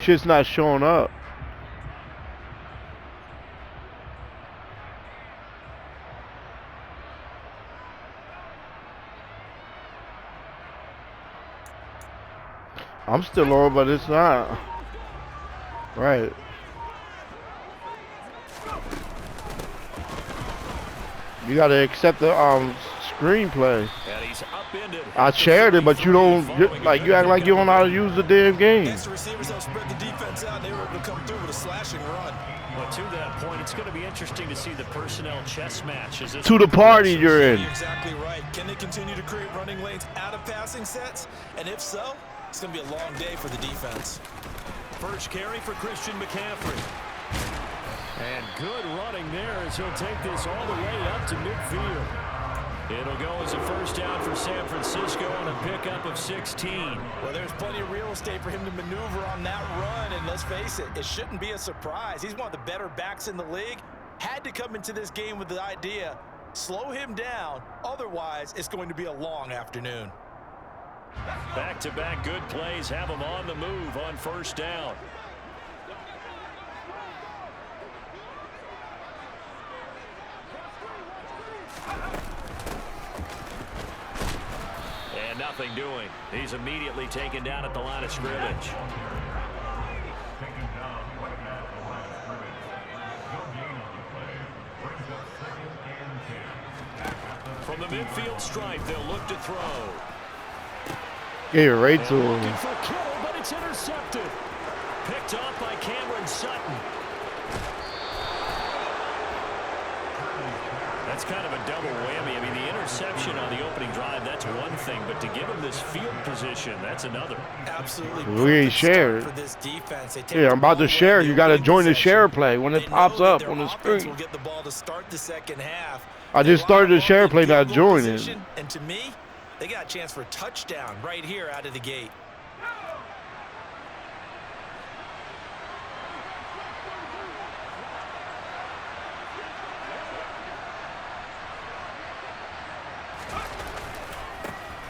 Shit's not showing up. I'm still on, but it's not. Right. You gotta accept the screenplay. I shared it, but you don't like. You act like you don't know how to use the damn game. Extra receivers help spread the defense out. They were able to come through with a slashing run. But to that point, it's going to be interesting to see the personnel chess match. As this to the party you're in. You're exactly right. Can they continue to create running lanes out of passing sets? And if so, it's going to be a long day for the defense. First carry for Christian McCaffrey. And good running there as he'll take this all the way up to midfield. It'll go as a first down for San Francisco and a pickup of 16. Well, there's plenty of real estate for him to maneuver on that run, and let's face it, it shouldn't be a surprise. He's one of the better backs in the league. Had to come into this game with the idea, slow him down, otherwise it's going to be a long afternoon. Back-to-back good plays have him on the move on first down. And nothing doing. He's immediately taken down at the line of scrimmage. From the midfield stripe, they'll look to throw. Get it right to him. Looking for Kittle, but it's intercepted. Picked off by Cameron Sutton. That's kind of a double whammy. I mean, the interception on the opening drive, that's one thing, but to give him this field position, that's another. Absolutely. We ain't shared. For this defense. Yeah, I'm about to share. You got to join the share play when it pops up on the screen. Will get the ball to start the second half. I just started the share play, not joining. And to me, they got a chance for a touchdown right here out of the gate.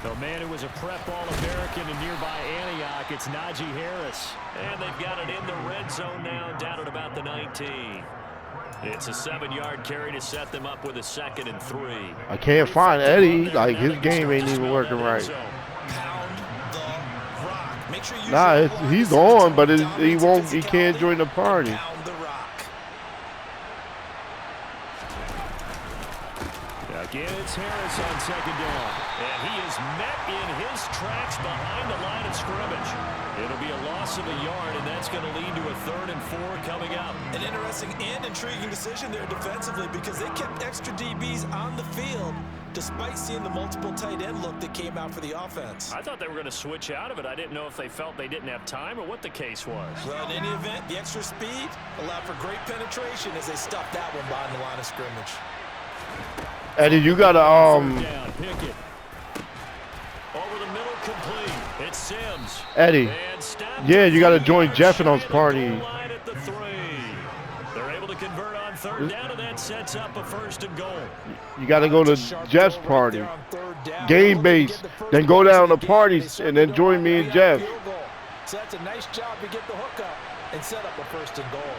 The man who was a prep All-American in nearby Antioch, it's Najee Harris. And they've got it in the red zone now, down at about the 19. It's a 7-yard carry to set them up with a 2nd and 3. I can't find Eddie. Like, his game ain't even working right. Nah, he's on, but he won't. He can't join the party. Again, it's Harris on 2nd down. And he is met in his tracks behind the line of scrimmage. It'll be a loss of a yard, and that's going to lead to a 3rd and 4 coming up. An interesting and intriguing decision there defensively because they kept extra DBs on the field despite seeing the multiple tight end look that came out for the offense. I thought they were going to switch out of it. I didn't know if they felt they didn't have time or what the case was. Well, in any event, the extra speed allowed for great penetration as they stuffed that one behind the line of scrimmage. Eddie, you gotta Pickett. Over the middle, complete. It's Sims. Eddie. Yeah, you gotta join Jeff in those party. At the 3. They're able to convert on 3rd down, and that sets up a 1st and goal. You gotta go to Jeff's party. Game base. Then go down to parties and then join me and Jeff. So that's a nice job to get the hook up and set up a 1st and goal.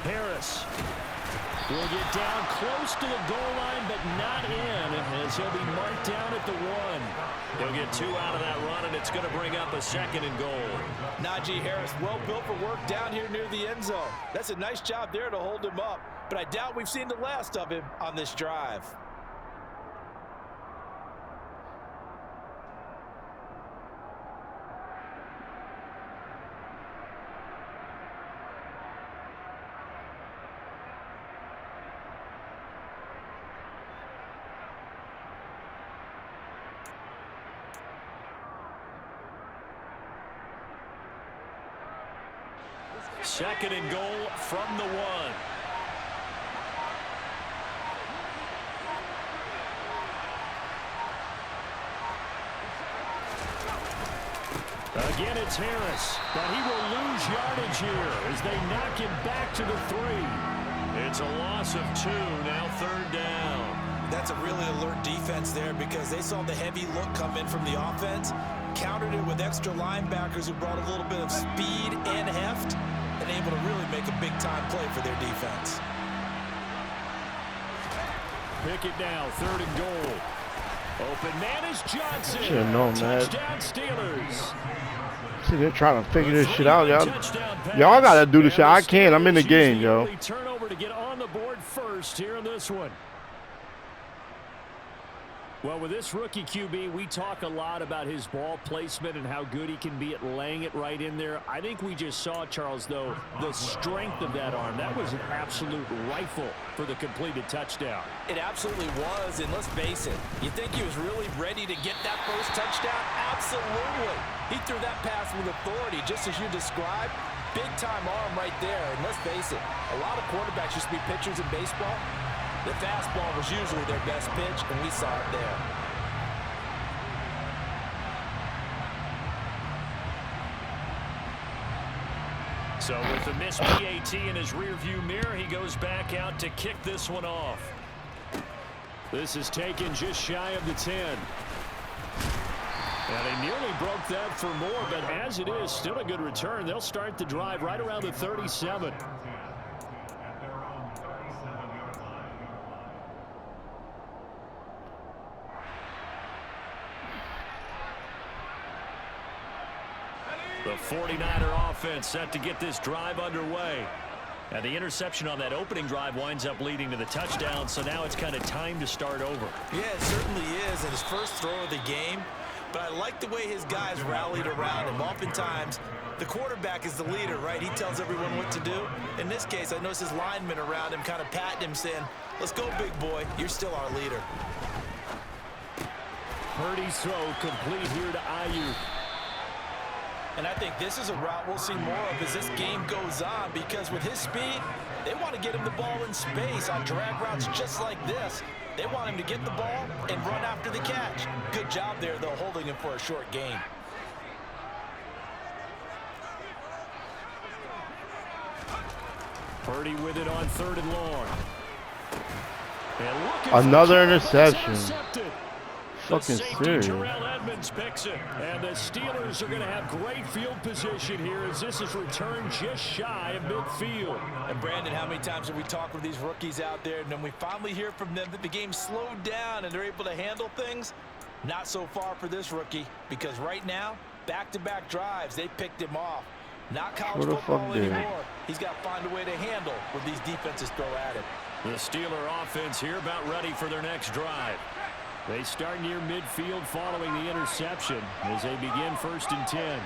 Harris will get down close to the goal line, but not in, as he'll be marked down at the 1. He'll get 2 out of that run, and it's going to bring up a 2nd and goal. Najee Harris, well built for work down here near the end zone. That's a nice job there to hold him up, but I doubt we've seen the last of him on this drive. Second and goal from the 1. Again, it's Harris, but he will lose yardage here as they knock him back to the 3. It's a loss of 2, now 3rd down. That's a really alert defense there because they saw the heavy look come in from the offense, countered it with extra linebackers who brought a little bit of speed and heft, and able to really make a big-time play for their defense. Pick it now, 3rd and goal. Open man is Johnson. Should have known that. Touchdown Steelers. See, they're trying to figure this shit out, y'all. Y'all gotta do this shit. I can't. I'm in the game, yo. Turnover to get on the board first here in this one. Well, with this rookie QB, we talk a lot about his ball placement and how good he can be at laying it right in there. I think we just saw, Charles, though, the strength of that arm. That was an absolute rifle for the completed touchdown. It absolutely was, and let's face it, you think he was really ready to get that first touchdown? Absolutely. He threw that pass with authority, just as you described. Big-time arm right there, and let's face it, a lot of quarterbacks used to be pitchers in baseball. The fastball was usually their best pitch, and we saw it there. So with the missed PAT in his rearview mirror, he goes back out to kick this one off. This is taken just shy of the 10. And they nearly broke that for more, but as it is, still a good return. They'll start the drive right around the 37. The 49er offense set to get this drive underway. And the interception on that opening drive winds up leading to the touchdown, so now it's kind of time to start over. Yeah, it certainly is, and his first throw of the game. But I like the way his guys rallied around him. Oftentimes, the quarterback is the leader, right? He tells everyone what to do. In this case, I noticed his linemen around him kind of patting him, saying, let's go, big boy. You're still our leader. Purdy's throw complete here to Ayuk. And I think this is a route we'll see more of as this game goes on, because with his speed, they want to get him the ball in space on drag routes just like this. They want him to get the ball and run after the catch. Good job there, though, holding him for a short gain. Purdy with it on 3rd and long. And another interception. Fucking serious. Terrell Edmonds picks it. And the Steelers are going to have great field position here as this is returned just shy of midfield. And Brandon, how many times have we talked with these rookies out there, and then we finally hear from them that the game slowed down and they're able to handle things? Not so far for this rookie, because right now, back-to-back drives, they picked him off. Not college football anymore. He's got to find a way to handle what these defenses throw at him. The Steeler offense here about ready for their next drive. They start near midfield following the interception as they begin 1st and 10.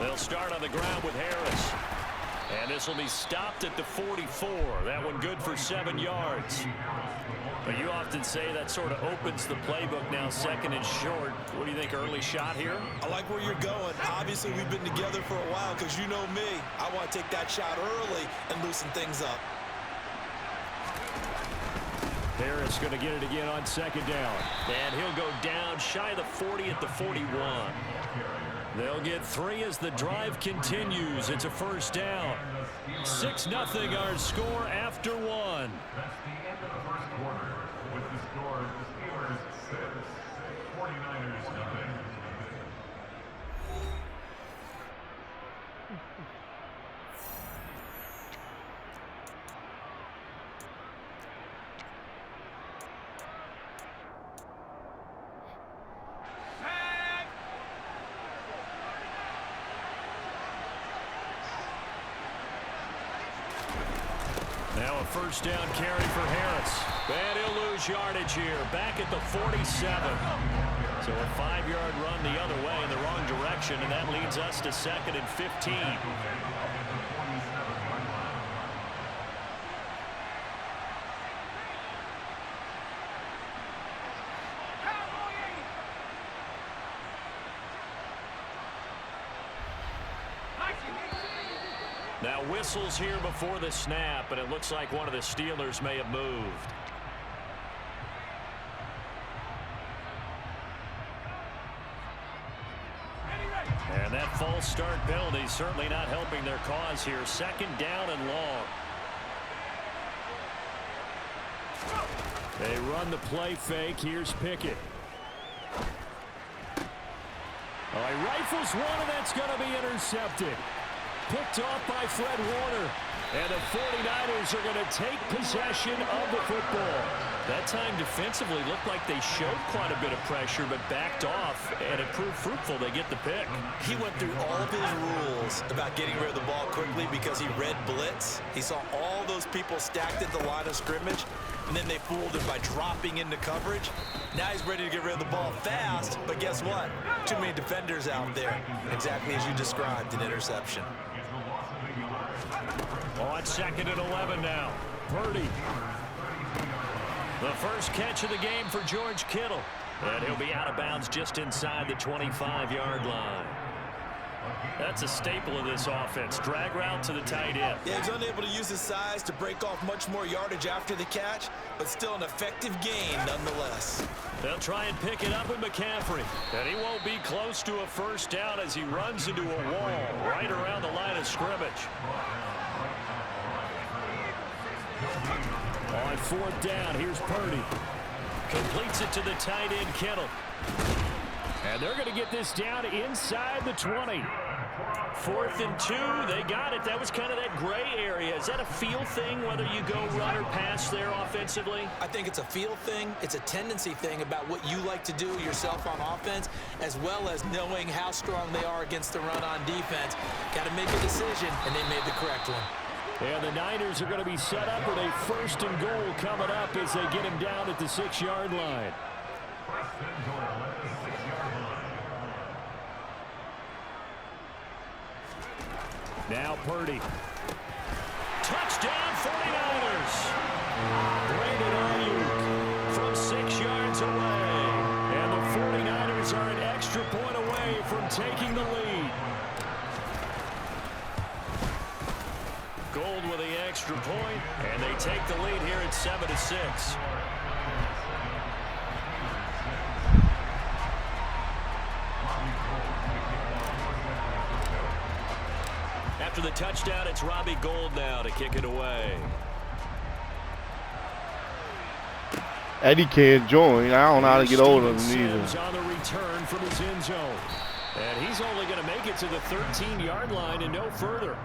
They'll start on the ground with Harris. And this will be stopped at the 44. That one good for 7 yards. But you often say that sort of opens the playbook now, 2nd and short. What do you think, early shot here? I like where you're going. Obviously, we've been together for a while because you know me. I want to take that shot early and loosen things up. Harris going to get it again on 2nd down. And he'll go down shy of the 40 at the 41. They'll get 3 as the drive continues. It's a 1st down. 6-0 our score after 1. Now a 1st down carry for Harris. And he'll lose yardage here, back at the 47. So a 5-yard run the other way in the wrong direction, and that leads us to 2nd and 15. Now whistles here before the snap, and it looks like one of the Steelers may have moved. And that false start penalty certainly not helping their cause here. 2nd down and long. They run the play fake. Here's Pickett. Oh, he rifles one, and that's going to be intercepted. Picked off by Fred Warner. And the 49ers are going to take possession of the football. That time defensively looked like they showed quite a bit of pressure, but backed off, and it proved fruitful. They get the pick. He went through all of his rules about getting rid of the ball quickly because he read blitz. He saw all those people stacked at the line of scrimmage, and then they fooled him by dropping into coverage. Now he's ready to get rid of the ball fast, but guess what? Too many defenders out there. Exactly as you described, an interception. On 2nd and 11 now. Purdy. The first catch of the game for George Kittle. And he'll be out of bounds just inside the 25-yard line. That's a staple of this offense. Drag route to the tight end. Yeah, he's unable to use his size to break off much more yardage after the catch, but still an effective gain nonetheless. They'll try and pick it up with McCaffrey. And he won't be close to a first down as he runs into a wall right around the line of scrimmage. On 4th down, here's Purdy. Completes it to the tight end, Kittle. And they're going to get this down inside the 20. 4th and 2, they got it. That was kind of that gray area. Is that a feel thing, whether you go run or pass there offensively? I think it's a feel thing. It's a tendency thing about what you like to do yourself on offense, as well as knowing how strong they are against the run on defense. Got to make a decision, and they made the correct one. And the Niners are going to be set up with a 1st and goal coming up as they get him down at the 6-yard line. Now Purdy. Touchdown 49ers. Brandon Ayuk from 6 yards away. And the 49ers are an extra point away from taking the lead. Gold with the extra point, and they take the lead here at 7-6. After the touchdown, it's Robbie Gould now to kick it away. Eddie can't join. I don't know how to get hold of him either. On the return from his end zone. And he's only going to make it to the 13-yard line and no further.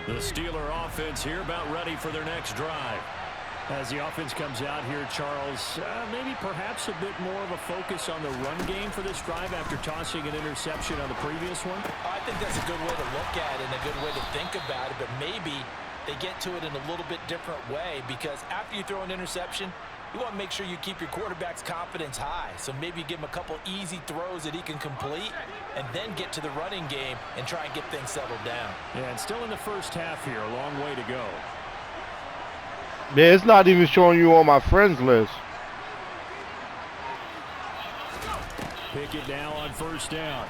The Steeler offense here about ready for their next drive. As the offense comes out here, Charles, maybe perhaps a bit more of a focus on the run game for this drive after tossing an interception on the previous one? I think that's a good way to look at it and a good way to think about it, but maybe they get to it in a little bit different way, because after you throw an interception, you want to make sure you keep your quarterback's confidence high. So maybe give him a couple easy throws that he can complete and then get to the running game and try and get things settled down. Yeah, and still in the first half here, a long way to go. Yeah, it's not even showing you on my friends list. Pickett now on 1st down.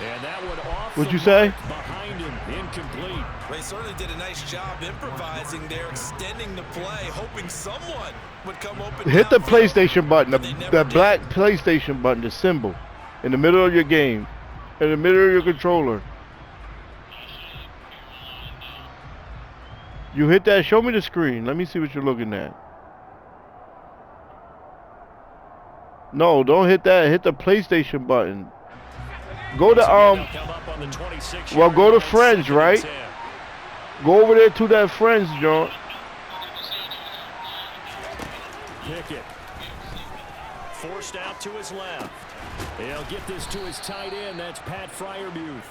And that one off. What'd you say? Behind him, incomplete. They certainly did a nice job improvising there, extending the play, hoping someone would come open. Hit the PlayStation button, the black PlayStation button, the symbol, in the middle of your game, in the middle of your controller. You hit that, show me the screen. Let me see what you're looking at. No, don't hit that. Hit the PlayStation button. Go to well, go to friends, right? Go over there to that friends joint. Pickett forced out to his left. He'll get this to his tight end. That's Pat Freiermuth.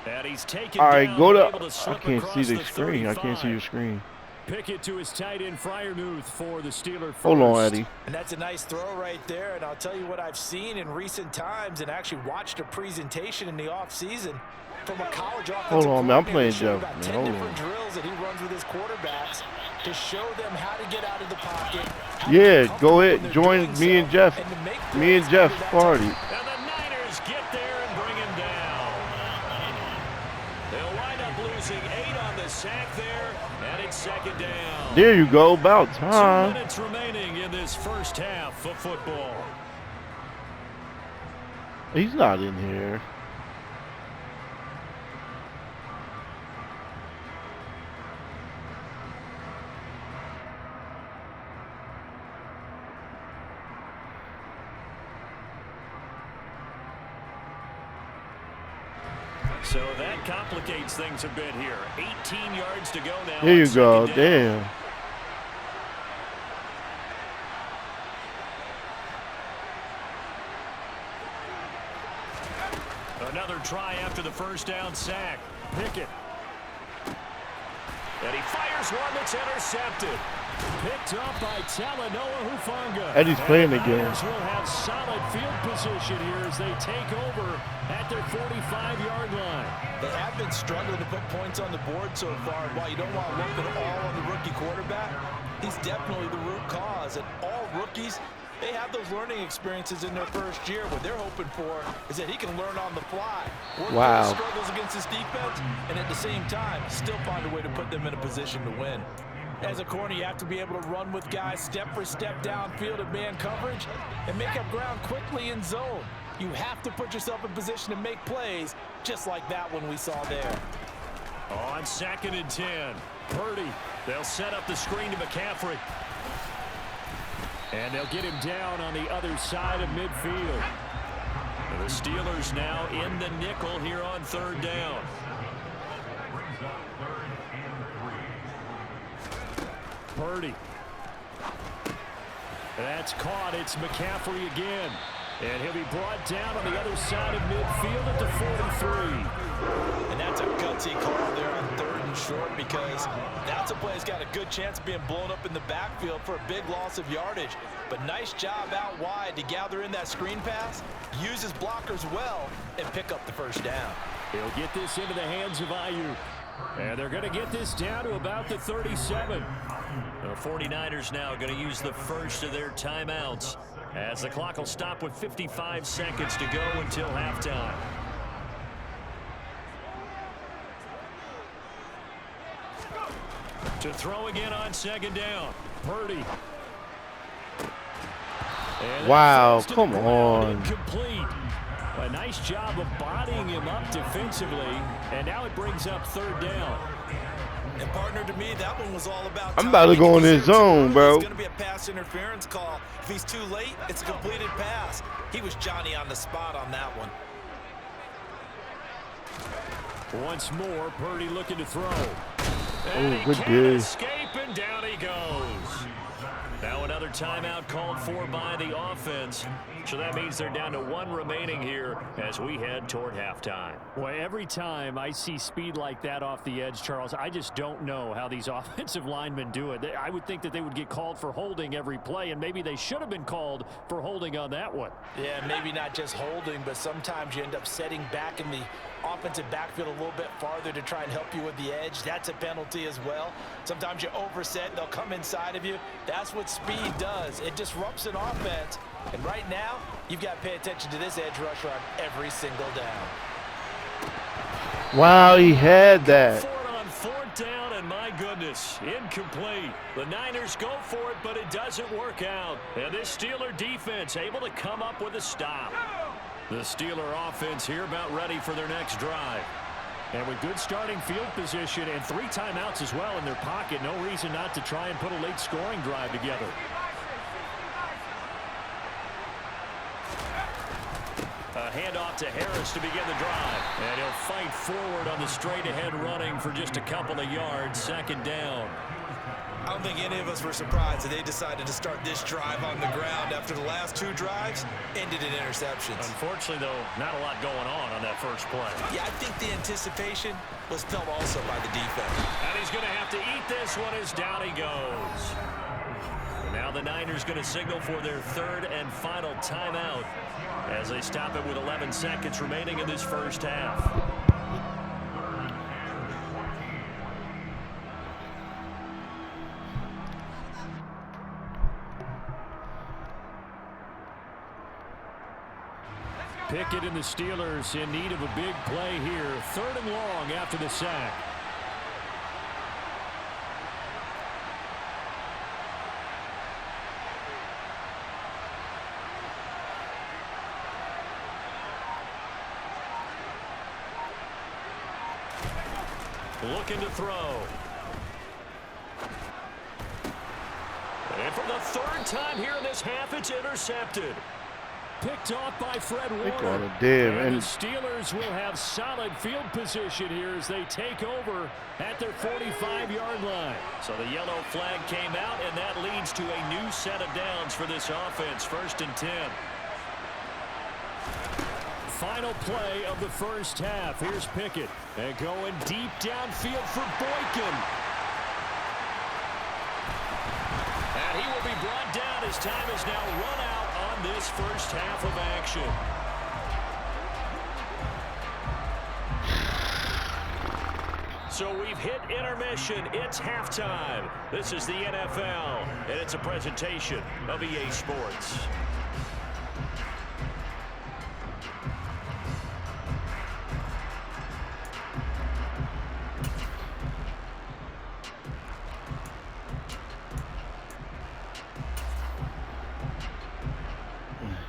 And he's taken. All right, go to. I can't see the screen. 35. I can't see your screen. Pickett to his tight end, Freiermuth, for the Steelers. Hold on, Eddie. And that's a nice throw right there. And I'll tell you what I've seen in recent times, and actually watched a presentation in the offseason from a college offensive. Hold on, man. I'm playing Jeff. About 10 different drills that he runs with his quarterbacks to show them how to get out of the pocket. Yeah, go ahead. Join me and Jeff. Me and Jeff party. And the Niners get there and bring him down. They'll wind up losing 8 on the sack there, and it's second down. There you go, about time. 2 minutes remaining in this first half of football. He's not in here. So that complicates things a bit here. 18 yards to go now. There you go. Damn. Another try after the first down sack. Pickett. And he fires one that's intercepted. Picked up by Talanoa Hufanga. And he's playing the again. Niners will have solid field position here as they take over at their 45-yard line. They have been struggling to put points on the board so far. While you don't want to look at all on the rookie quarterback, he's definitely the root cause. And all rookies, they have those learning experiences in their first year. What they're hoping for is that he can learn on the fly. Work wow. through struggles against his defense, and at the same time, still find a way to put them in a position to win. As a corner, you have to be able to run with guys step for step downfield in man coverage and make up ground quickly in zone. You have to put yourself in position to make plays, just like that one we saw there. On 2nd and 10, Purdy. They'll set up the screen to McCaffrey. And they'll get him down on the other side of midfield. The Steelers now in the nickel here on 3rd down. Purdy. That's caught. It's McCaffrey again. And he'll be brought down on the other side of midfield at the 43. And that's a gutsy call there on 3rd and short, because that's a play that's got a good chance of being blown up in the backfield for a big loss of yardage. But nice job out wide to gather in that screen pass, use his blockers well, and pick up the first down. He'll get this into the hands of Ayuk. And they're going to get this down to about the 37. The 49ers now going to use the first of their timeouts, as the clock will stop with 55 seconds to go until halftime. To throw again on 2nd down. Purdy. Wow, come on. Incomplete. A nice job of bodying him up defensively, and now it brings up 3rd down. And partner, to me, that one was all about I'm about to go in his zone, bro. It's going to be a pass interference call. If he's too late, it's a completed pass. He was Johnny on the spot on that one. Once more, Purdy looking to throw. Oh, good day. Escape, and down he goes. Now another timeout called for by the offense. So that means they're down to 1 remaining here as we head toward halftime. Well, every time I see speed like that off the edge, Charles, I just don't know how these offensive linemen do it. I would think that they would get called for holding every play, and maybe they should have been called for holding on that one. Yeah, maybe not just holding, but sometimes you end up setting back in the offensive backfield a little bit farther to try and help you with the edge. That's a penalty as well. Sometimes you overset, they'll come inside of you. That's what speed does. It disrupts an offense. And right now, you've got to pay attention to this edge rusher on every single down. Wow, he had that. On 4th down, and my goodness, incomplete. The Niners go for it, but it doesn't work out. And this Steeler defense able to come up with a stop. The Steeler offense here about ready for their next drive. And with good starting field position and 3 timeouts as well in their pocket, no reason not to try and put a late scoring drive together. A handoff to Harris to begin the drive. And he'll fight forward on the straight-ahead running for just a couple of yards. 2nd down. I don't think any of us were surprised that they decided to start this drive on the ground after the last 2 drives ended in interceptions. Unfortunately, though, not a lot going on that first play. Yeah, I think the anticipation was felt also by the defense. And he's going to have to eat this one as down he goes. And now the Niners going to signal for their 3rd and final timeout as they stop it with 11 seconds remaining in this first half. Pickett and the Steelers in need of a big play here. 3rd and long after the sack. Looking to throw. And for the 3rd time here in this half, it's intercepted. Picked off by Fred Warner. And the Steelers will have solid field position here as they take over at their 45-yard line. So the yellow flag came out, and that leads to a new set of downs for this offense. 1st and 10. Final play of the first half. Here's Pickett. And going deep downfield for Boykin. And he will be brought down as time is now run out on this first half of action. So we've hit intermission. It's halftime. This is the NFL, and it's a presentation of EA Sports.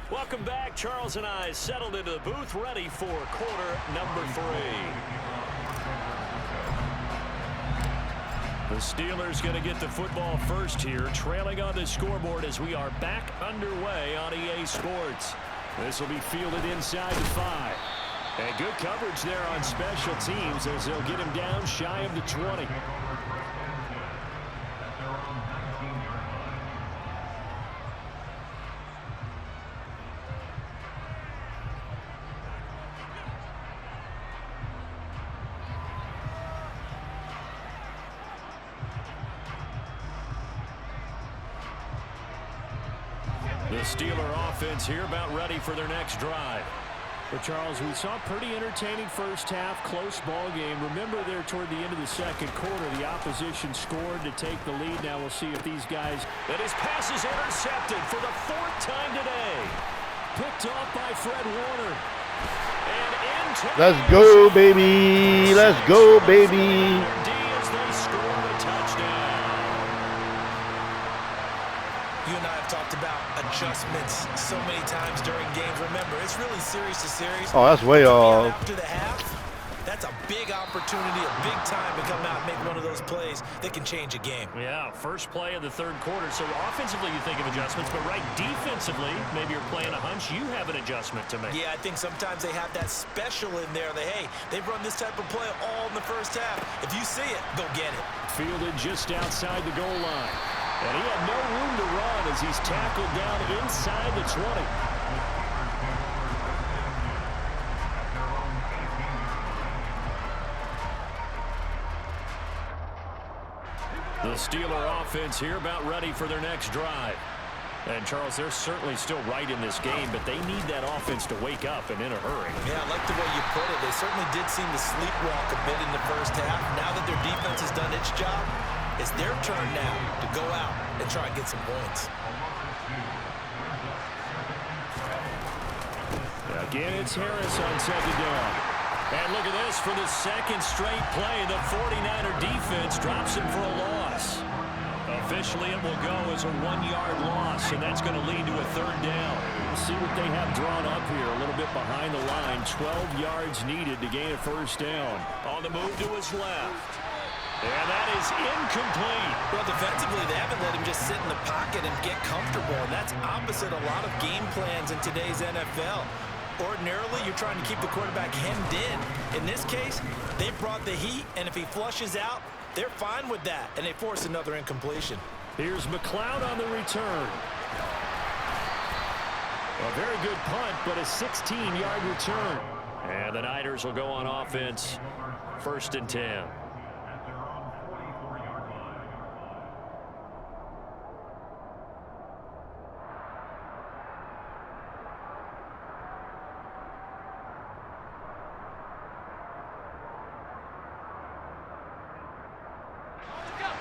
Welcome back. Charles and I settled into the booth, ready for quarter number 3. The Steelers going to get the football first here, trailing on the scoreboard as we are back underway on EA Sports. This will be fielded inside the 5. And good coverage there on special teams as they'll get him down shy of the 20. The Steeler offense here about ready for their next drive. But Charles, we saw a pretty entertaining first half, close ball game. Remember there toward the end of the second quarter, the opposition scored to take the lead. Now we'll see if these guys... And his pass is intercepted for the 4th time today. Picked off by Fred Warner. And into Let's go, baby. Let's go, baby. As they score the touchdown. You and I have talked about adjustments so many times during games. Remember, it's really series to series. Oh, that's way off. After the half, that's a big opportunity, a big time to come out and make one of those plays that can change a game. Yeah, first play of the 3rd quarter. So offensively, you think of adjustments, but right defensively, maybe you're playing a hunch. You have an adjustment to make. Yeah, I think sometimes they have that special in there. They've run this type of play all in the first half. If you see it, go get it. Fielded just outside the goal line. And he had no room to run as he's tackled down inside the 20. The Steeler offense here about ready for their next drive. And, Charles, they're certainly still right in this game, but they need that offense to wake up and in a hurry. Yeah, I like the way you put it. They certainly did seem to sleepwalk a bit in the first half. Now that their defense has done its job, it's their turn now to go out and try and get some points. Again, it's Harris on 2nd down. And look at this for the 2nd straight play. The 49er defense drops him for a loss. Officially, it will go as a 1-yard loss, and that's going to lead to a 3rd down. See what they have drawn up here, a little bit behind the line. 12 yards needed to gain a 1st down. On the move to his left. And that is incomplete. Well, defensively, they haven't let him just sit in the pocket and get comfortable, and that's opposite a lot of game plans in today's NFL. Ordinarily, you're trying to keep the quarterback hemmed in. In this case, they brought the heat, and if he flushes out, they're fine with that, and they force another incompletion. Here's McLeod on the return. A very good punt, but a 16-yard return. And the Niners will go on offense. 1st and 10.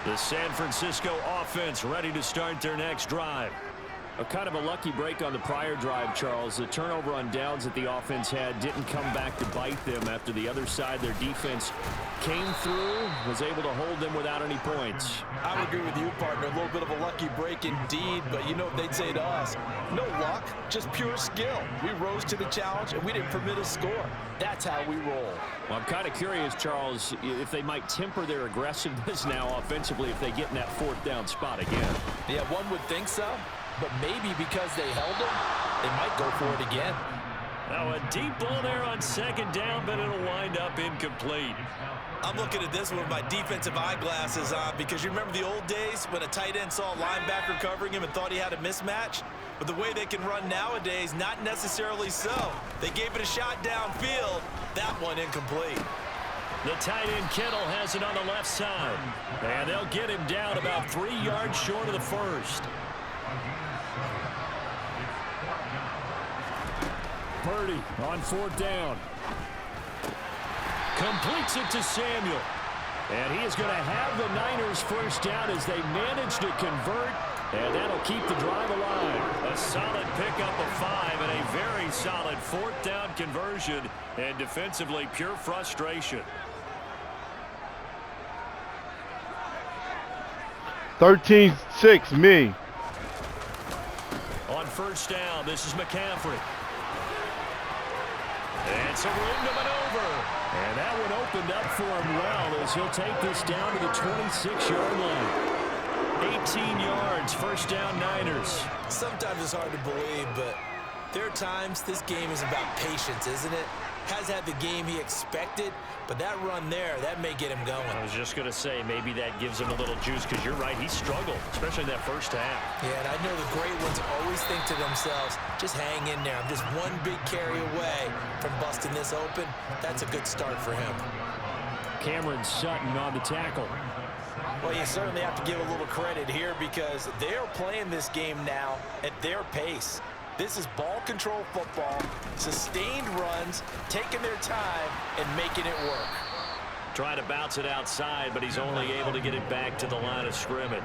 The San Francisco offense ready to start their next drive. A kind of a lucky break on the prior drive, Charles. The turnover on downs that the offense had didn't come back to bite them after the other side. Their defense came through, was able to hold them without any points. I would agree with you, partner. A little bit of a lucky break indeed, but you know what they'd say to us? No luck, just pure skill. We rose to the challenge, and we didn't permit a score. That's how we roll. Well, I'm kind of curious, Charles, if they might temper their aggressiveness now offensively if they get in that fourth down spot again. Yeah, one would think so. But maybe because they held him, they might go for it again. Now a deep ball there on second down, but it'll wind up incomplete. I'm looking at this one with my defensive eyeglasses on because you remember the old days when a tight end saw a linebacker covering him and thought he had a mismatch? But the way they can run nowadays, not necessarily so. They gave it a shot downfield. That one incomplete. The tight end Kittle has it on the left side. And they'll get him down about 3 yards short of the first. Purdy on fourth down. Completes it to Samuel. And he is going to have the Niners first down as they manage to convert. And that'll keep the drive alive. A solid pickup of 5 and a very solid fourth down conversion. And defensively, pure frustration. 13-6, me. On first down, this is McCaffrey. And some room to maneuver. And that one opened up for him well as he'll take this down to the 26-yard line. 18 yards, first down Niners. Sometimes it's hard to believe, but there are times this game is about patience, isn't it? Has had the game he expected, but that run there, that may get him going. I was just going to say, maybe that gives him a little juice because you're right, he struggled, especially in that first half. Yeah, and I know the great ones always think to themselves, just hang in there. I'm just one big carry away from busting this open. That's a good start for him. Cameron Sutton on the tackle. Well, you certainly have to give a little credit here because they're playing this game now at their pace. This is ball control football, sustained runs, taking their time and making it work. Trying to bounce it outside, but he's only able to get it back to the line of scrimmage.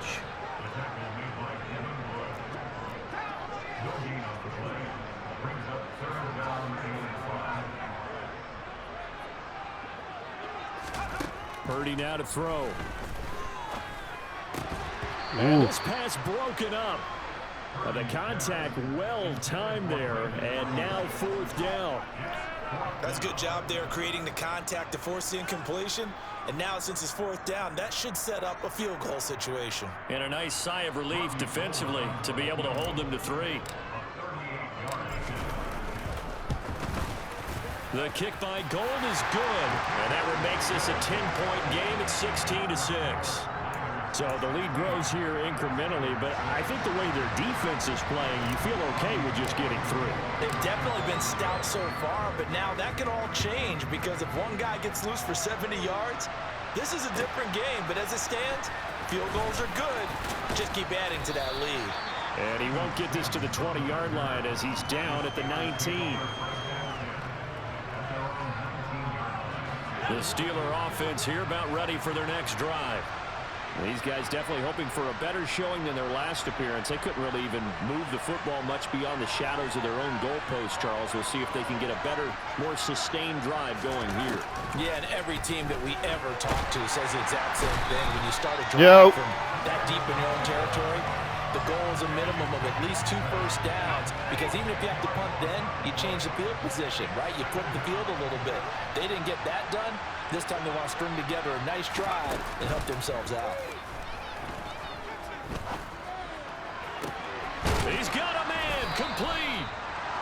Purdy now to throw. And this pass broken up. The contact well timed there, and now fourth down. That's a good job there creating the contact to force the incompletion. And now since it's fourth down, that should set up a field goal situation. And a nice sigh of relief defensively to be able to hold them to 3. The kick by Gold is good, and that makes this a 10-point game at 16-6. So the lead grows here incrementally, but I think the way their defense is playing, you feel okay with just getting through. They've definitely been stout so far, but now that can all change because if one guy gets loose for 70 yards, this is a different game. But as it stands, field goals are good. Just keep adding to that lead. And he won't get this to the 20-yard line as he's down at the 19. The Steeler offense here about ready for their next drive. These guys definitely hoping for a better showing than their last appearance. They couldn't really even move the football much beyond the shadows of their own goalpost, Charles. We'll see if they can get a better, more sustained drive going here. Yeah, and every team that we ever talk to says the exact same thing. When you start a drive from that deep in your own territory, the goal is a minimum of at least 2 first downs because even if you have to punt then, you change the field position, right? You flip the field a little bit. They didn't get that done. This time they want to string together a nice drive and help themselves out. He's got a man complete.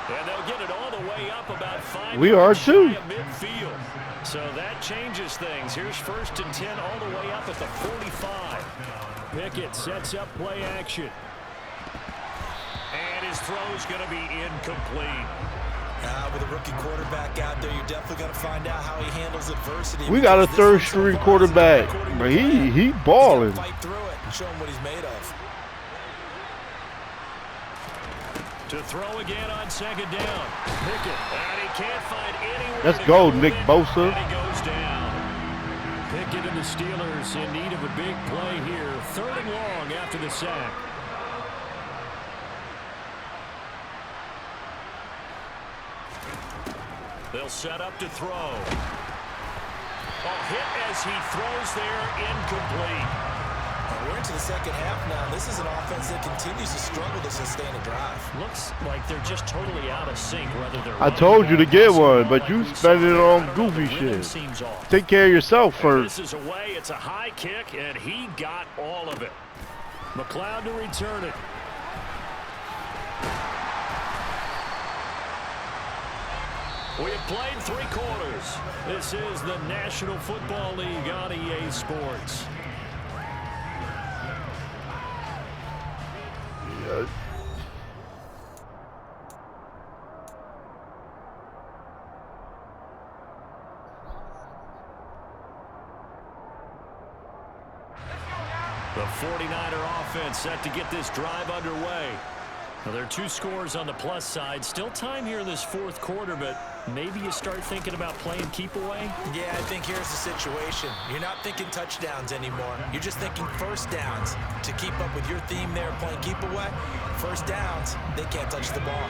And they'll get it all the way up about 5 We are too. midfield. So that changes things. Here's first and 10 all the way up at the 45. Pickett sets up play action. And his throw's going to be incomplete. With a rookie quarterback out there, you're definitely going to find out how he handles adversity. We got a third-string quarterback, but he balling. Fight through it and show him what he's made of. To throw again on second down. Pickett, and he can't find anyone. Let's go, Nick Bosa. And he goes down. Pickett and the Steelers in need of a big play here. 3rd and long after the sack. They'll set up to throw. Oh, hit as he throws there, incomplete. We're into the second half now. This is an offense that continues to struggle to sustain a drive. Looks like they're just totally out of sync. Whether they're I told you to get one, but you spend it on goofy shit. Take care of yourself first. This is away. It's a high kick, and he got all of it. McLeod to return it. We have played 3 quarters. This is the National Football League on EA Sports. The 49er offense set to get this drive underway. Now, there are 2 scores on the plus side. Still time here in this 4th quarter, but maybe you start thinking about playing keep away? Yeah, I think here's the situation. You're not thinking touchdowns anymore. You're just thinking first downs. To keep up with your theme there, playing keep away, first downs, they can't touch the ball.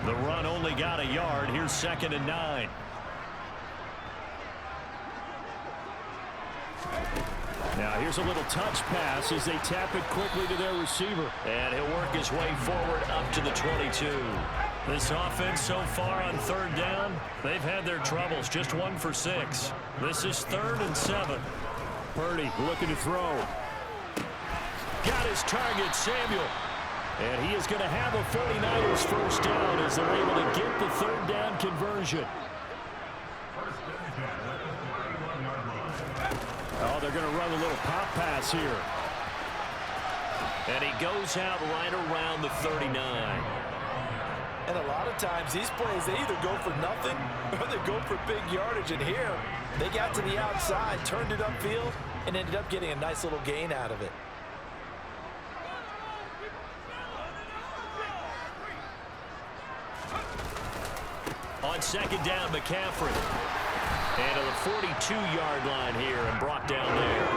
The run only got a yard. Here's 2nd and 9. Now here's a little touch pass as they tap it quickly to their receiver. And he'll work his way forward up to the 22. This offense so far on 3rd down, they've had their troubles. Just 1 for 6. This is 3rd and 7. Purdy looking to throw. Got his target, Samuel. And he is going to have a 49ers first down as they're able to get the 3rd down conversion. Oh, they're going to run a little pop pass here. And he goes out right around the 39. And a lot of times these plays, they either go for nothing or they go for big yardage. And here, they got to the outside, turned it upfield, and ended up getting a nice little gain out of it. On 2nd down, McCaffrey. And to the 42-yard line here and brought down there.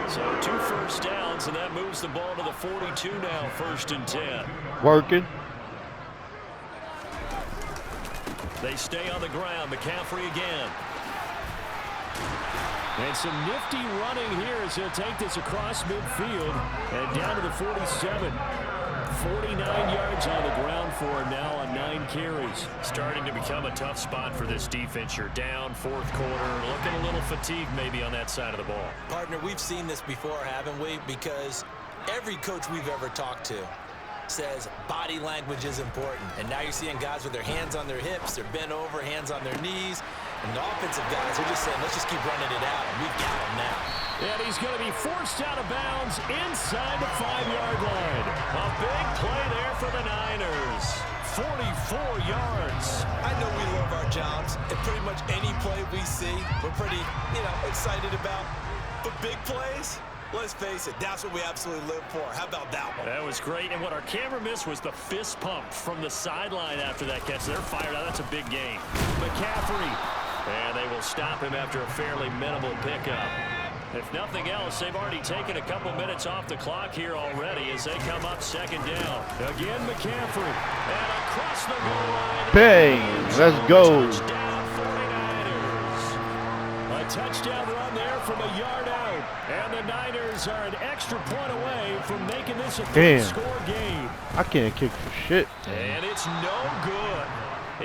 So 2 first downs, and that moves the ball to the 42 now, 1st and 10. Working. They stay on the ground. McCaffrey again. And some nifty running here as he'll take this across midfield and down to the 47. 49 yards on the ground for him now on 9 carries. Starting to become a tough spot for this defense. You're down 4th quarter. Looking a little fatigued maybe on that side of the ball. Partner, we've seen this before, haven't we? Because every coach we've ever talked to says body language is important. And now you're seeing guys with their hands on their hips, they're bent over, hands on their knees. And the offensive guys are just saying, let's just keep running it out. And we've got him now. And he's going to be forced out of bounds inside the 5-yard line. A big play there for the Niners. 44 yards. I know we love our jobs, and pretty much any play we see, we're pretty, excited about. But big plays, let's face it, that's what we absolutely live for. How about that one? That was great. And what our camera missed was the fist pump from the sideline after that catch. They're fired out. That's a big game. McCaffrey. And they will stop him after a fairly minimal pickup. If nothing else, they've already taken a couple minutes off the clock here already as they come up 2nd down. Again, McCaffrey. And across the goal line. Bang! Let's go. Touchdown 49ers. A touchdown run there from a yard out. And the Niners are an extra point away from making this a 3-score game. I can't kick for shit. And it's no good.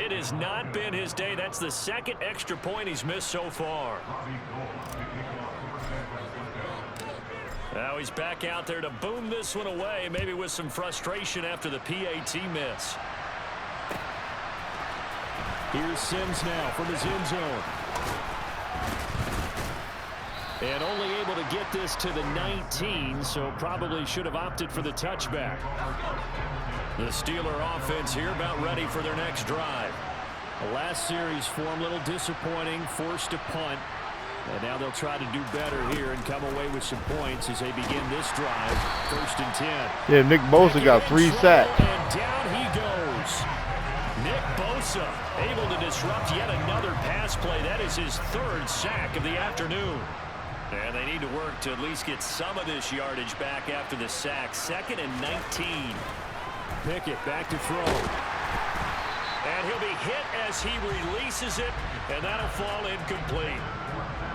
It has not been his day. That's the 2nd extra point he's missed so far. Now he's back out there to boom this one away, maybe with some frustration after the PAT miss. Here's Sims now from his end zone. And only able to get this to the 19, so probably should have opted for the touchback. The Steeler offense here about ready for their next drive. The last series for them, a little disappointing, forced to punt. And now they'll try to do better here and come away with some points as they begin this drive. 1st and 10. Yeah, Nick Bosa got 3 sacks. And down he goes. Nick Bosa able to disrupt yet another pass play. That is his 3rd sack of the afternoon. And they need to work to at least get some of this yardage back after the sack. 2nd and 19. Pickett back to throw. And he'll be hit as he releases it, and that'll fall incomplete.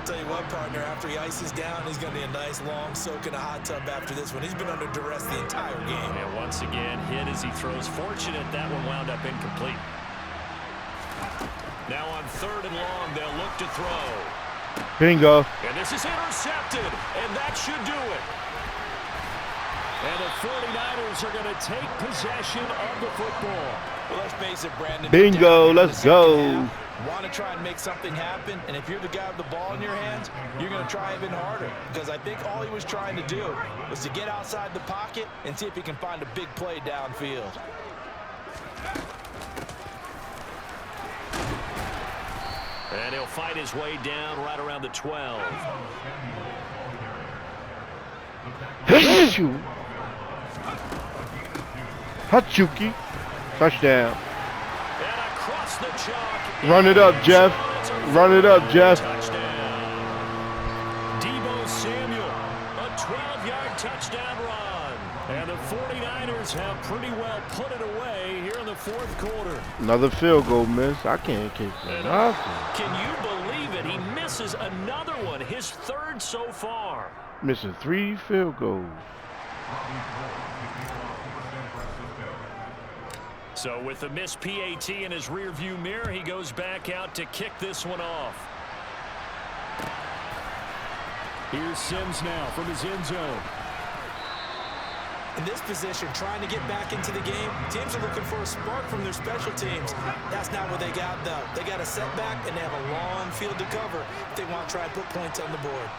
Tell you what, partner, after he ices down, he's going to be a nice long soak in a hot tub after this one. He's been under duress the entire game. And once again, hit as he throws. Fortunate that one wound up incomplete. Now on 3rd and long, they'll look to throw. Bingo. And this is intercepted, and that should do it. And the 49ers are going to take possession of the football. Well, let's face it, Brandon. Bingo, let's go. Want to try and make something happen, and if you're the guy with the ball in your hands, you're going to try even harder, because I think all he was trying to do was to get outside the pocket and see if he can find a big play downfield. And he'll fight his way down right around the 12. Hachuki. Touchdown. And across the chalk. Run it up, Jeff. Run it up, Jeff. Touchdown. Deebo Samuel, a 12-yard touchdown run. And the 49ers have pretty well put it away here in the 4th quarter. Another field goal miss. I can't kick nothing. Can you believe it? He misses another one, his 3rd so far. Missing 3 field goals. So with the missed PAT in his rearview mirror, he goes back out to kick this one off. Here's Sims now from his end zone. In this position, trying to get back into the game, teams are looking for a spark from their special teams. That's not what they got, though. They got a setback, and they have a long field to cover if they want to try and put points on the board.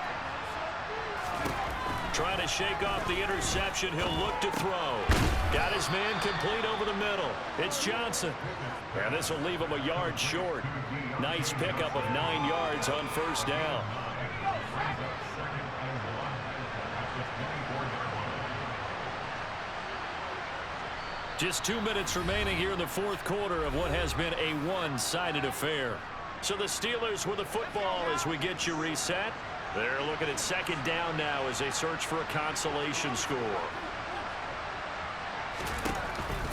Trying to shake off the interception, he'll look to throw. Got his man complete over the middle. It's Johnson. And this will leave him a yard short. Nice pickup of 9 yards on 1st down. Just 2 minutes remaining here in the 4th quarter of what has been a one-sided affair. So the Steelers with the football as we get you reset. They're looking at 2nd down now as they search for a consolation score.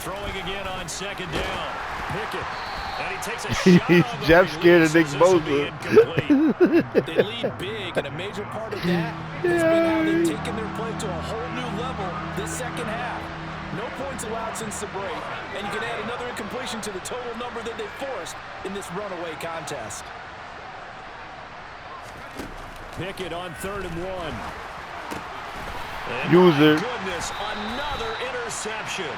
Throwing again on 2nd down. Pickett. And he takes a shot on the Jeff scared of Nick Bosa. They lead big, and a major part of that has been how they've taken their play to a whole new level this 2nd half. No points allowed since the break, and you can add another incompletion to the total number that they forced in this runaway contest. Pickett on 3rd and 1. And User. my goodness, another interception.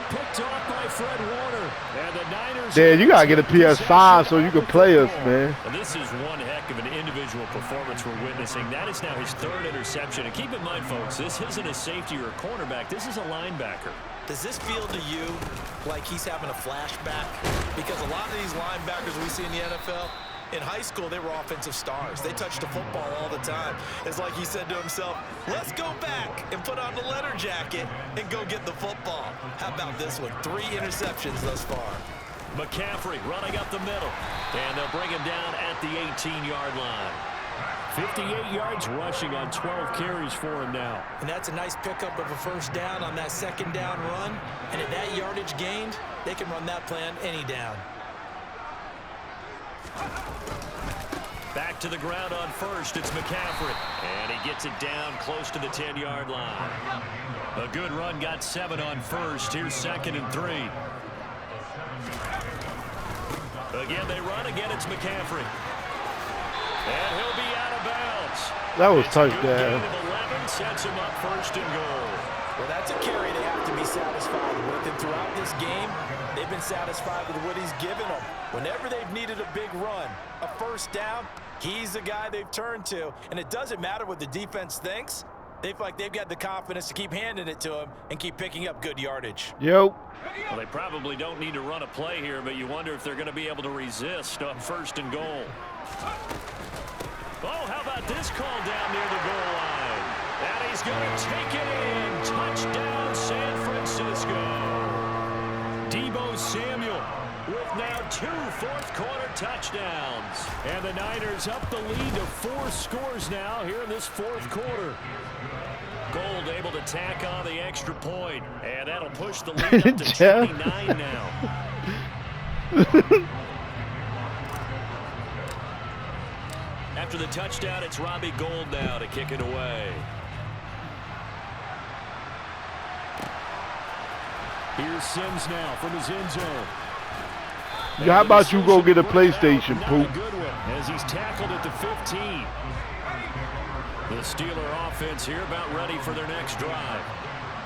Picked off by Fred Warner. And the Niners. Dad, you gotta get a PS5 so you can play us, man. And this is one heck of an individual performance we're witnessing. That is now his 3rd interception. And keep in mind, folks, this isn't a safety or a cornerback. This is a linebacker. Does this feel to you like he's having a flashback? Because a lot of these linebackers we see in the NFL, in high school, they were offensive stars. They touched the football all the time. It's like he said to himself, let's go back and put on the leather jacket and go get the football. How about this one? 3 interceptions thus far. McCaffrey running up the middle. And they'll bring him down at the 18-yard line. 58 yards rushing on 12 carries for him now. And that's a nice pickup of a 1st down on that 2nd down run. And at that yardage gained, they can run that play on any down. Back to the ground on 1st, it's McCaffrey. And he gets it down close to the 10-yard line. A good run, got 7 on 1st. Here's 2nd and 3. Again, they run. Again, it's McCaffrey. And he'll be out of bounds. That was It's a good touchdown. gain of 11, sets him up 1st and goal. Well, that's a carry they have to be satisfied with. And throughout this game, they've been satisfied with what he's given them. Whenever they've needed a big run, a 1st down, he's the guy they've turned to. And it doesn't matter what the defense thinks. They feel like they've got the confidence to keep handing it to him and keep picking up good yardage. Yo. Well, they probably don't need to run a play here, but you wonder if they're going to be able to resist on 1st and goal. Oh, how about this call down near the goal line? And he's going to take it in. Touchdown, San Francisco. Deebo Samuel with now 2 fourth-quarter touchdowns. And the Niners up the lead to 4 scores now here in this 4th quarter. Gold able to tack on the extra point. And that'll push the lead up to 29 now. After the touchdown, it's Robbie Gould now to kick it away. Here's Sims now from his end zone. Yeah, how about you go get a PlayStation, Poop? Good one, as he's tackled at the 15. The Steeler offense here about ready for their next drive.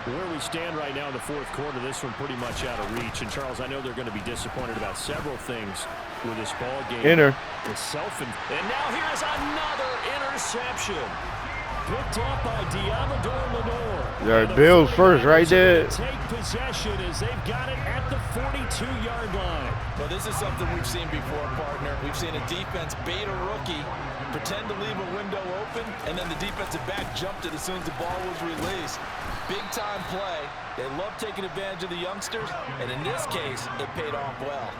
Where we stand right now in the fourth quarter, this one pretty much out of reach. And, Charles, I know they're going to be disappointed about several things with this ball game. And now here's another interception. Picked off by Diamador Lenore. Yeah, Bills first right there. Take possession as they've got it at the 42-yard line. Well, this is something we've seen before, partner. We've seen a defense bait a rookie, pretend to leave a window open, and then the defensive back jumped it as soon as the ball was released. Big-time play. They love taking advantage of the youngsters, and in this case, it paid off well.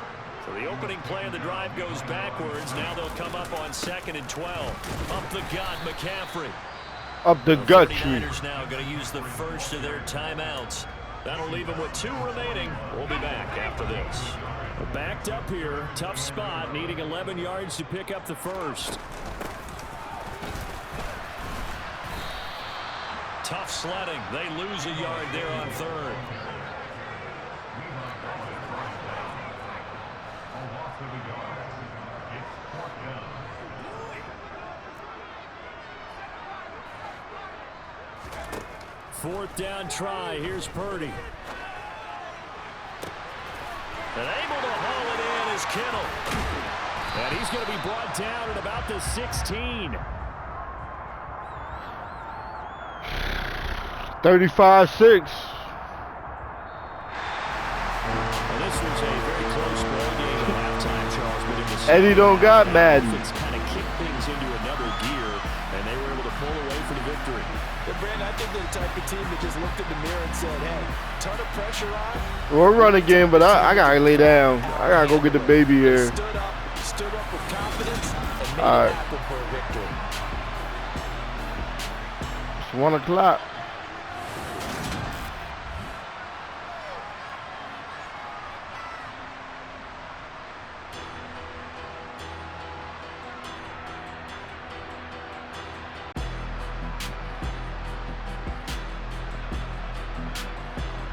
So the opening play of the drive goes backwards. Now they'll come up on 2nd and 12. Up the gut, McCaffrey. Up the gut tree. 49ers now going to use the first of their timeouts. That'll leave them with 2 remaining. We'll be back after this. Backed up here. Tough spot. Needing 11 yards to pick up the first. Tough sledding. They lose a yard there on 3rd. Fourth down try. Here's Purdy. And able to haul it in is Kittle. And he's going to be brought down at about the 16. 35-6. Well, this was a very close ball game at halftime, Charles. But in the Eddie don't got Madden. It's kind of kicked things into another gear, and they were able to pull away for the victory. Yeah, Brandon, I think they're the type of team that just looked in the mirror and said, hey, ton of pressure on. We'll run again, but I gotta lay down. I gotta go get the baby here. Stood up with confidence and made it happen for a victory. It's 1 o'clock.